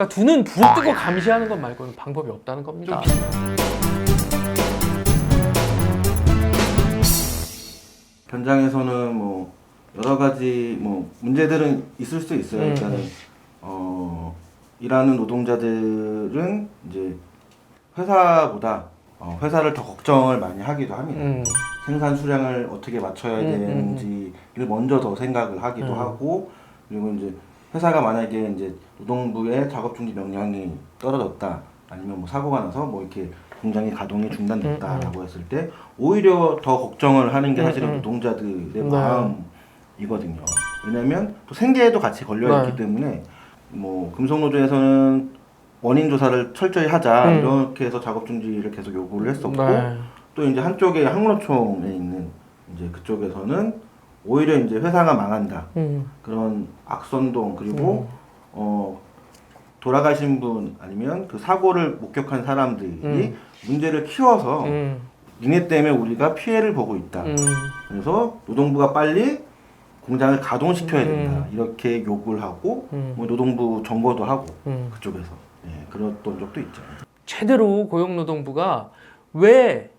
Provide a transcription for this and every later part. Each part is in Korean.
그러니까 두 눈 부릅뜨고 감시하는 것 말고는 방법이 없다는 겁니다. 현장에서는 뭐 여러 가지 뭐 문제들은 있을 수 있어요. 일단은 일하는 노동자들은 이제 회사보다 회사를 더 걱정을 많이 하기도 합니다. 생산 수량을 어떻게 맞춰야 되는지를 먼저 더 생각을 하기도 하고, 그리고 이제 회사가 만약에 이제 노동부의 작업 중지 명령이 떨어졌다, 아니면 뭐 사고가 나서 뭐 이렇게 공장의 가동이 중단됐다라고 했을 때 오히려 더 걱정을 하는 게 사실은 노동자들의 마음이거든요. 왜냐하면 또 생계에도 같이 걸려 있기 때문에 뭐 금속노조에서는 원인 조사를 철저히 하자 이렇게 해서 작업 중지를 계속 요구를 했었고, 또 이제 한쪽에 항로총에 있는 이제 그쪽에서는 오히려 이제 회사가 망한다 그런 악선동, 그리고 돌아가신 분 아니면 그 사고를 목격한 사람들이 문제를 키워서 니네 때문에 우리가 피해를 보고 있다. 그래서 노동부가 빨리 공장을 가동시켜야 된다. 이렇게 요구를 하고 뭐 노동부 정보도 하고 그쪽에서 그랬던 적도 있죠. 제대로 고용노동부가 왜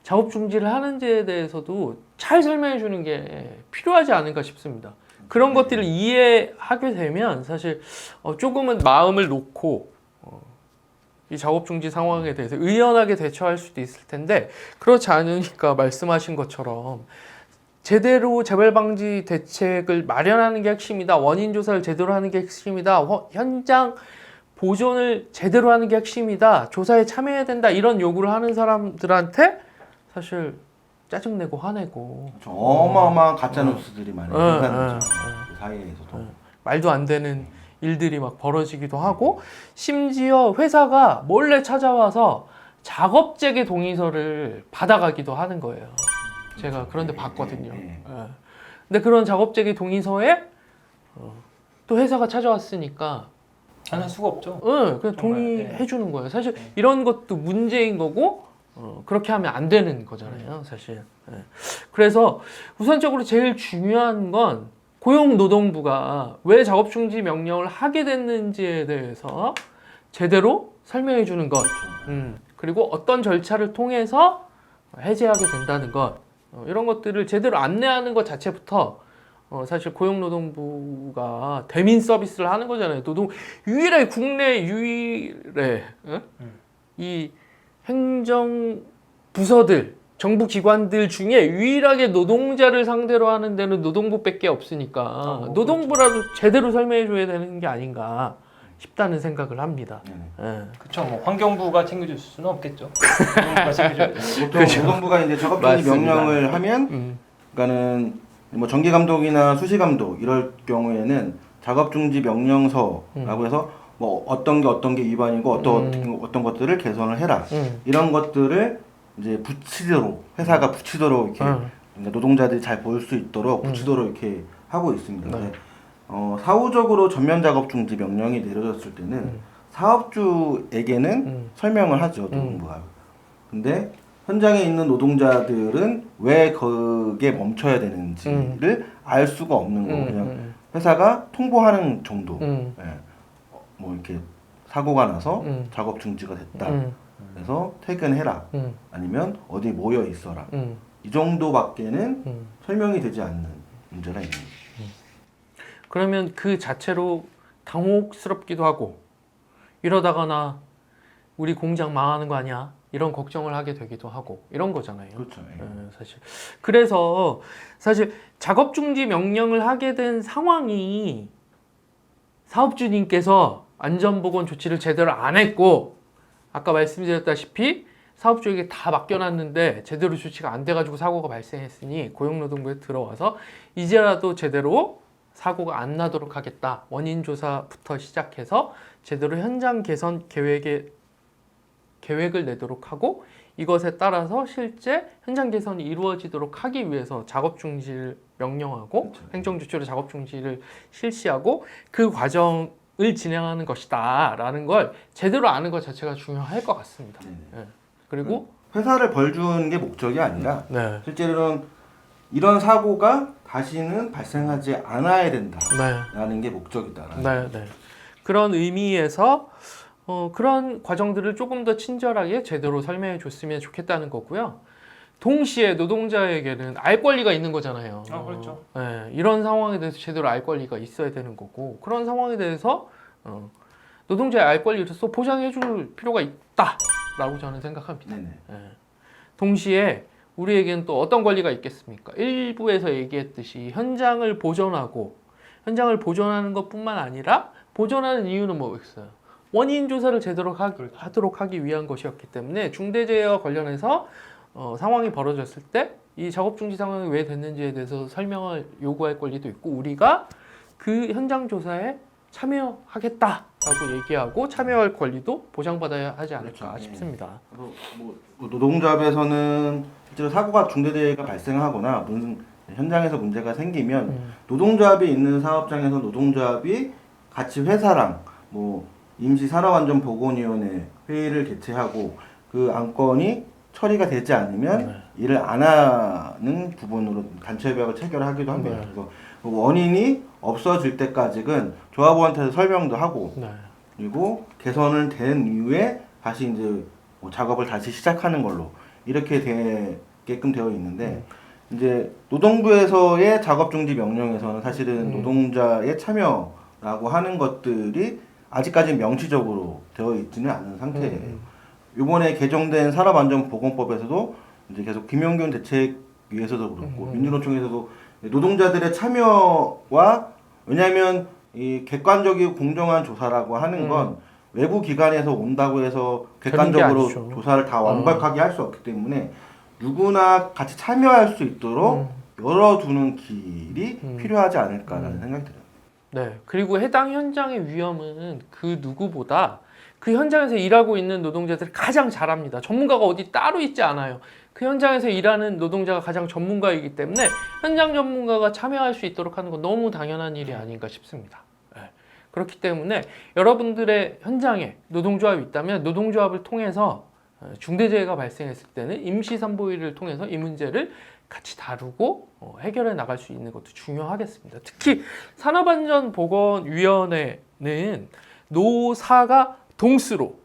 작업 중지를 하는지에 대해서도 잘 설명해 주는 게 필요하지 않을까 싶습니다. 그런 것들을 이해하게 되면 사실 조금은 마음을 놓고 이 작업 중지 상황에 대해서 의연하게 대처할 수도 있을 텐데, 그렇지 않으니까 말씀하신 것처럼 제대로 재발 방지 대책을 마련하는 게 핵심이다, 원인 조사를 제대로 하는 게 핵심이다, 현장 보존을 제대로 하는 게 핵심이다, 조사에 참여해야 된다, 이런 요구를 하는 사람들한테 사실 짜증내고 화내고 어마어마한 가짜 뉴스들이 많이 생겨나죠. 그 사이에서도 말도 안 되는 일들이 막 벌어지기도 하고, 심지어 회사가 몰래 찾아와서 작업 재개 동의서를 받아가기도 하는 거예요. 제가 그런데 봤거든요. 근데 그런 작업 재개 동의서에 또 회사가 찾아왔으니까 안 할 수가 없죠. 그냥 동의해 주는 거예요. 사실 이런 것도 문제인 거고, 그렇게 하면 안 되는 거잖아요, 사실. 그래서 우선적으로 제일 중요한 건 고용노동부가 왜 작업중지 명령을 하게 됐는지에 대해서 제대로 설명해 주는 것, 그리고 어떤 절차를 통해서 해제하게 된다는 것, 이런 것들을 제대로 안내하는 것 자체부터 사실 고용노동부가 대민 서비스를 하는 거잖아요. 유일하게 국내 유일의 이 행정 부서들, 정부 기관들 중에 유일하게 노동자를 상대로 하는 데는 노동부밖에 없으니까 노동부라도 제대로 설명해 줘야 되는 게 아닌가 싶다는 생각을 합니다. 그렇죠. 뭐 환경부가 챙겨줄 수는 없겠죠. 노동부가 챙겨줘야 돼. 보통 노동부가 이제 작업 중지 명령을 하면, 그러니까는 뭐 정기 감독이나 수시 감독 이럴 경우에는 작업 중지 명령서라고 해서 뭐 어떤 게 위반이고 어떤 것들을 개선을 해라, 이런 것들을 이제 붙이도록 회사가 붙이도록 이렇게 노동자들이 잘 볼 수 있도록 붙이도록 이렇게 하고 있습니다. 근데 사후적으로 전면 작업 중지 명령이 내려졌을 때는 사업주에게는 설명을 하죠, 노동부가. 근데 현장에 있는 노동자들은 왜 그게 멈춰야 되는지를 알 수가 없는 거고, 그냥 회사가 통보하는 정도. 뭐 이렇게 사고가 나서 작업 중지가 됐다, 그래서 퇴근해라, 아니면 어디 모여 있어라, 이 정도밖에는 설명이 되지 않는 문제가 있는 거죠. 그러면 그 자체로 당혹스럽기도 하고, 이러다가나 우리 공장 망하는 거 아니야, 이런 걱정을 하게 되기도 하고, 이런 거잖아요. 그렇죠. 사실 그래서 사실 작업 중지 명령을 하게 된 상황이 사업주님께서 안전보건 조치를 제대로 안 했고, 아까 말씀드렸다시피 사업주에게 다 맡겨놨는데 제대로 조치가 안 돼가지고 사고가 발생했으니 고용노동부에 들어와서 이제라도 제대로 사고가 안 나도록 하겠다, 원인 조사부터 시작해서 제대로 현장 개선 계획을 내도록 하고, 이것에 따라서 실제 현장 개선이 이루어지도록 하기 위해서 작업 중지를 명령하고 행정 조치로 작업 중지를 실시하고 그 과정을 진행하는 것이다 라는 걸 제대로 아는 것 자체가 중요할 것 같습니다. 그리고 회사를 벌 주는 게 목적이 아니라 실제로는 이런 사고가 다시는 발생하지 않아야 된다라는 게 목적이다. 그런 의미에서 그런 과정들을 조금 더 친절하게 제대로 설명해 줬으면 좋겠다는 거고요. 동시에 노동자에게는 알 권리가 있는 거잖아요. 그렇죠. 이런 상황에 대해서 제대로 알 권리가 있어야 되는 거고 그런 상황에 대해서 노동자의 알 권리로서 보장해 줄 필요가 있다라고 저는 생각합니다. 네네. 동시에 우리에게는 또 어떤 권리가 있겠습니까? 일부에서 얘기했듯이 현장을 보존하는 것뿐만 아니라 보존하는 이유는 뭐겠어요? 원인 조사를 제대로 하도록 하기 위한 것이었기 때문에 중대재해와 관련해서 상황이 벌어졌을 때 이 작업 중지 상황이 왜 됐는지에 대해서 설명을 요구할 권리도 있고 우리가 그 현장 조사에 참여하겠다라고 얘기하고 참여할 권리도 보장받아야 하지 않을까 그렇죠. 싶습니다. 뭐 노동조합에서는 실제로 사고가 중대재해가 발생하거나 무슨 현장에서 문제가 생기면 노동조합이 있는 사업장에서 노동조합이 같이 회사랑 뭐 임시산업안전보건위원회 회의를 개최하고 그 안건이 처리가 되지 않으면 일을 안 하는 부분으로 단체협약을 체결하기도 합니다. 그래서 원인이 없어질 때까지는 조합원한테 설명도 하고 그리고 개선을 된 이후에 다시 이제 뭐 작업을 다시 시작하는 걸로 이렇게 되게끔 되어 있는데 이제 노동부에서의 작업 중지 명령에서는 사실은 노동자의 참여라고 하는 것들이 아직까지는 명시적으로 되어 있지는 않은 상태예요. 이번에 개정된 산업안전보건법에서도 이제 계속 김용균 대책위에서도 그렇고 민주노총에서도 노동자들의 참여와 왜냐하면 이 객관적이고 공정한 조사라고 하는 건 외부 기관에서 온다고 해서 객관적으로 조사를 다 완벽하게 할 수 없기 때문에 누구나 같이 참여할 수 있도록 열어두는 길이 필요하지 않을까라는 생각이 들어요. 네. 그리고 해당 현장의 위험은 그 누구보다 그 현장에서 일하고 있는 노동자들이 가장 잘 압니다. 전문가가 어디 따로 있지 않아요. 그 현장에서 일하는 노동자가 가장 전문가이기 때문에 현장 전문가가 참여할 수 있도록 하는 건 너무 당연한 일이 아닌가 싶습니다. 그렇기 때문에 여러분들의 현장에 노동조합이 있다면 노동조합을 통해서 중대재해가 발생했을 때는 임시산보위를 통해서 이 문제를 같이 다루고 해결해 나갈 수 있는 것도 중요하겠습니다. 특히 산업안전보건위원회는 노사가 동수로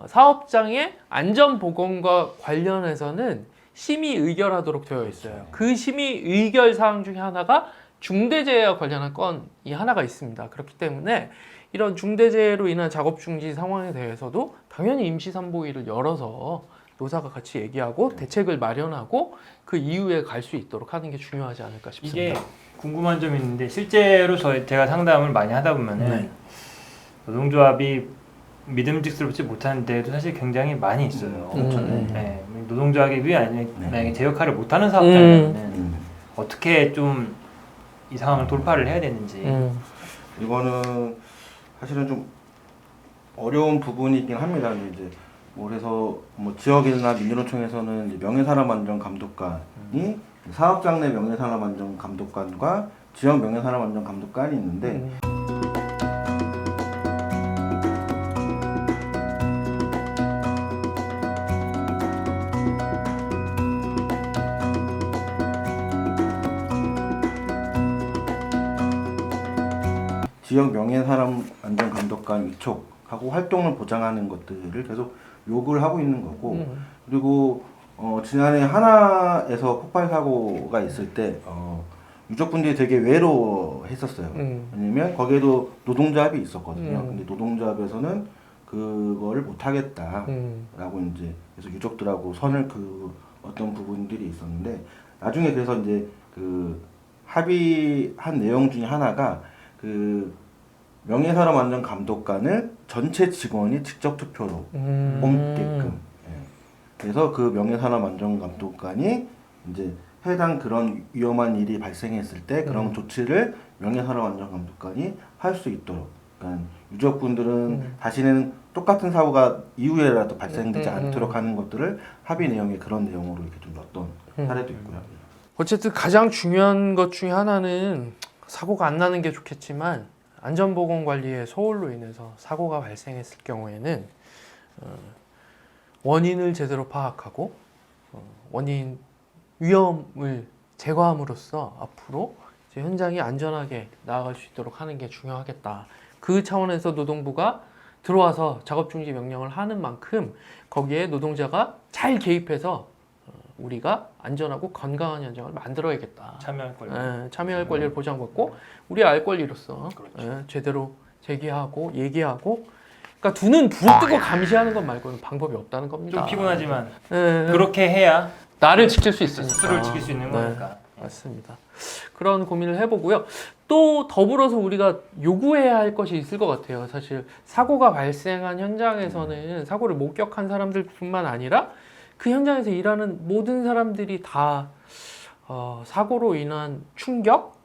사업장의 안전보건과 관련해서는 심의 의결하도록 되어 있어요. 그 심의 의결 사항 중에 하나가 중대재해와 관련한 건이 하나가 있습니다. 그렇기 때문에 이런 중대재해로 인한 작업 중지 상황에 대해서도 당연히 임시산보위를 열어서 노사가 같이 얘기하고 대책을 마련하고 그 이후에 갈 수 있도록 하는 게 중요하지 않을까 싶습니다. 이게 궁금한 점이 있는데 실제로 제가 상담을 많이 하다 보면은 노동조합이 믿음직스럽지 못하는 데도 사실 굉장히 많이 있어요. 노동조합이 만약에 제 역할을 못하는 사업장이면 어떻게 좀 이 상황을 돌파를 해야 되는지. 이거는 사실은 좀 어려운 부분이긴 합니다. 근데 이제 뭐 그래서 뭐 지역이나 민주노총에서는 이제 명예산업안전감독관이 사업장 내 명예산업안전감독관과 지역 명예산업안전감독관이 있는데 지역 명예산업안전감독관 위촉하고 활동을 보장하는 것들을 계속 요구를 하고 있는 거고 그리고 지난해 하나에서 폭발 사고가 있을 때 유족분들이 되게 외로워했었어요. 왜냐면 거기에도 노동조합이 있었거든요. 근데 노동조합에서는 그거를 못하겠다라고 이제 그래서 유족들하고 선을 어떤 부분들이 있었는데 나중에 그래서 이제 그 합의한 내용 중에 하나가 그 명예산업안전감독관을 전체 직원이 직접 투표로 뽑게끔. 그래서 그 명예산업안전감독관이 이제 해당 그런 위험한 일이 발생했을 때 그런 조치를 명예산업안전감독관이 할 수 있도록. 그러니까 유족분들은 다시는 똑같은 사고가 이후에라도 발생되지 않도록 하는 것들을 합의 내용에 그런 내용으로 이렇게 좀 넣었던 사례도 있고요. 어쨌든 가장 중요한 것 중에 하나는 사고가 안 나는 게 좋겠지만 안전보건관리의 소홀로 인해서 사고가 발생했을 경우에는 원인을 제대로 파악하고 원인 위험을 제거함으로써 앞으로 이제 현장이 안전하게 나아갈 수 있도록 하는 게 중요하겠다. 그 차원에서 노동부가 들어와서 작업중지 명령을 하는 만큼 거기에 노동자가 잘 개입해서 우리가 안전하고 건강한 현장을 만들어야겠다. 참여할 권리. 참여할 권리를 보장받고 우리 알 권리로서 그렇죠. 제대로 제기하고 얘기하고 그러니까 두 눈 부릅뜨고 감시하는 것 말고는 방법이 없다는 겁니다. 좀 피곤하지만 예, 그렇게 해야 나를 지킬 수 있으니까. 스스로를 지킬 수 있는 네, 거니까. 맞습니다. 그런 고민을 해보고요. 또 더불어서 우리가 요구해야 할 것이 있을 것 같아요. 사실 사고가 발생한 현장에서는 사고를 목격한 사람들뿐만 아니라 그 현장에서 일하는 모든 사람들이 다 사고로 인한 충격,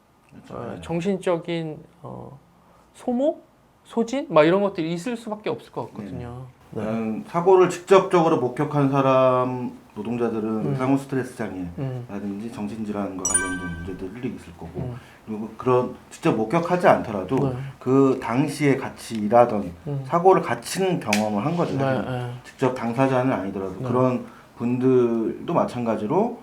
정신적인 소모, 소진, 막 이런 것들이 있을 수밖에 없을 것 같거든요. 사고를 직접적으로 목격한 사람 노동자들은 상호 스트레스 장애라든지 정신질환과 관련된 문제들이 있을 거고 그리고 그런 직접 목격하지 않더라도 그 당시에 같이 일하던 사고를 같이 경험을 한 거잖아요. 직접 당사자는 아니더라도 그런 분들도 마찬가지로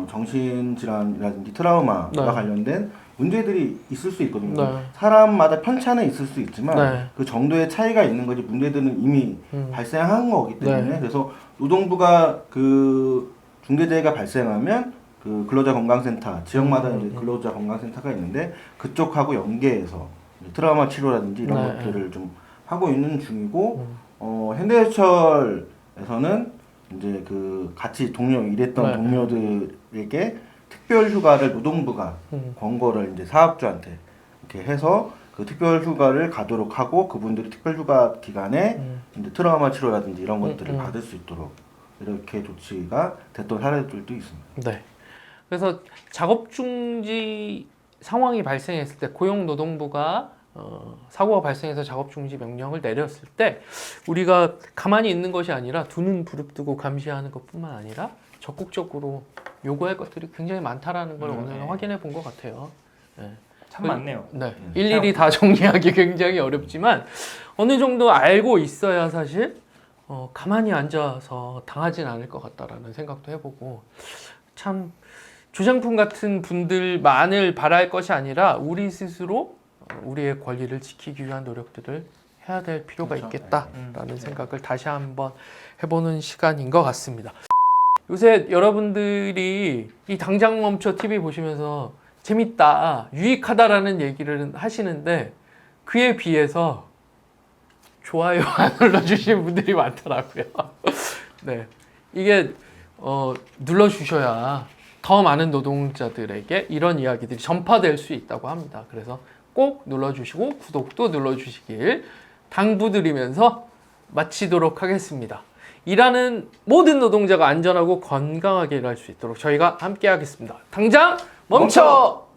정신질환이라든지 트라우마와 관련된 문제들이 있을 수 있거든요. 사람마다 편차는 있을 수 있지만 그 정도의 차이가 있는 거지 문제들은 이미 발생한 거기 때문에 그래서 노동부가 그 중대재해가 발생하면 그 근로자 건강센터 지역마다 이제 근로자 건강센터가 있는데 그쪽하고 연계해서 트라우마 치료라든지 이런 것들을 좀 하고 있는 중이고 현대해철에서는 이제 그 같이 일했던 동료들에게 특별 휴가를 노동부가 권고를 이제 사업주한테 이렇게 해서 그 특별 휴가를 가도록 하고 그분들이 특별 휴가 기간에 이제 트라우마 치료라든지 이런 것들을 받을 수 있도록 이렇게 조치가 됐던 사례들도 있습니다. 네. 그래서 작업 중지 상황이 발생했을 때 고용노동부가 사고가 발생해서 작업 중지 명령을 내렸을 때 우리가 가만히 있는 것이 아니라 두 눈 부릅뜨고 감시하는 것뿐만 아니라 적극적으로 요구할 것들이 굉장히 많다라는 걸 오늘 확인해 본 것 같아요. 네. 참 많네요. 네. 일일이 다 정리하기 굉장히 어렵지만 어느 정도 알고 있어야 사실 가만히 앉아서 당하진 않을 것 같다라는 생각도 해보고 참 조장풍 같은 분들만을 바랄 것이 아니라 우리 스스로 우리의 권리를 지키기 위한 노력들을 해야 될 필요가 있겠다라는 생각을 다시 한번 해보는 시간인 것 같습니다. 요새 여러분들이 이 당장 멈춰 TV 보시면서 재밌다, 유익하다라는 얘기를 하시는데 그에 비해서 좋아요 안 눌러주시는 분들이 많더라고요. 네, 이게 눌러주셔야 더 많은 노동자들에게 이런 이야기들이 전파될 수 있다고 합니다. 그래서 꼭 눌러주시고 구독도 눌러주시길 당부드리면서 마치도록 하겠습니다. 일하는 모든 노동자가 안전하고 건강하게 일할 수 있도록 저희가 함께 하겠습니다. 당장 멈춰!